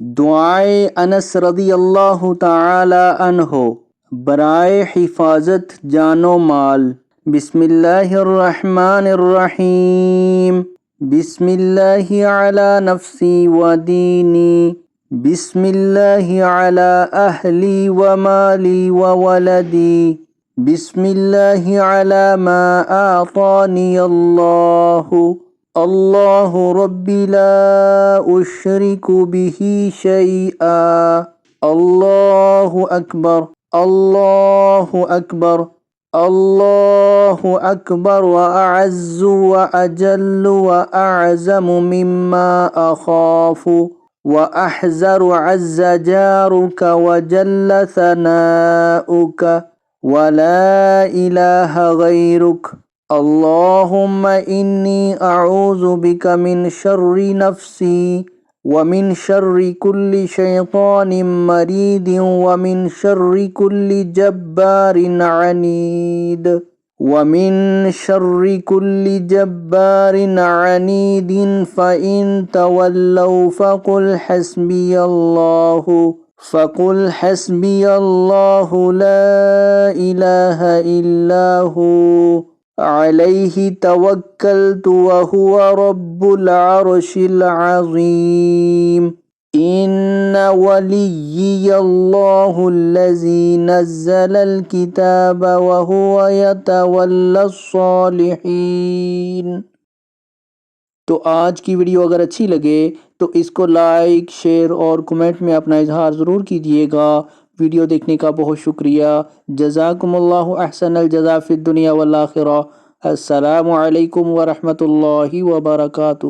دعائے انس رضی اللہ تعالی عنہ برائے حفاظت جان و مال۔ بسم اللہ الرحمن الرحیم۔ بسم اللہ علی نفسی و دینی، بسم اللہ علی اہلی و مالی و ولدی، بسم اللہ علی ما اعطانی اللہ، اللہ ربی لا اشرک بہ شیئا، اللہ اکبر، اللہ اکبر، اللہ اکبر واعز واجل واعظم مما اخاف واحذر، عز جارک وجل ثناؤک ولا الہ غیرک، اللہم انی اعوذ بک من شر نفسی ومن شر کل شیطان مرید ومن شر کل جبار عنید ومن شر کل جبار عنید، فإن تولوا فقل حسبی اللہ لا الہ الا ہو علیہ توکلت وہو رب العرش العظیم، ان ولیی اللہ الذی نزل الکتاب وہو یتولی الصالحین۔ تو آج کی ویڈیو اگر اچھی لگے تو اس کو لائک، شیئر اور کمنٹ میں اپنا اظہار ضرور کیجیے گا۔ ویڈیو دیکھنے کا بہت شکریہ۔ جزاکم اللہ احسن الجزاء فی الدنیا والآخرہ۔ السلام علیکم ورحمۃ اللہ وبرکاتہ۔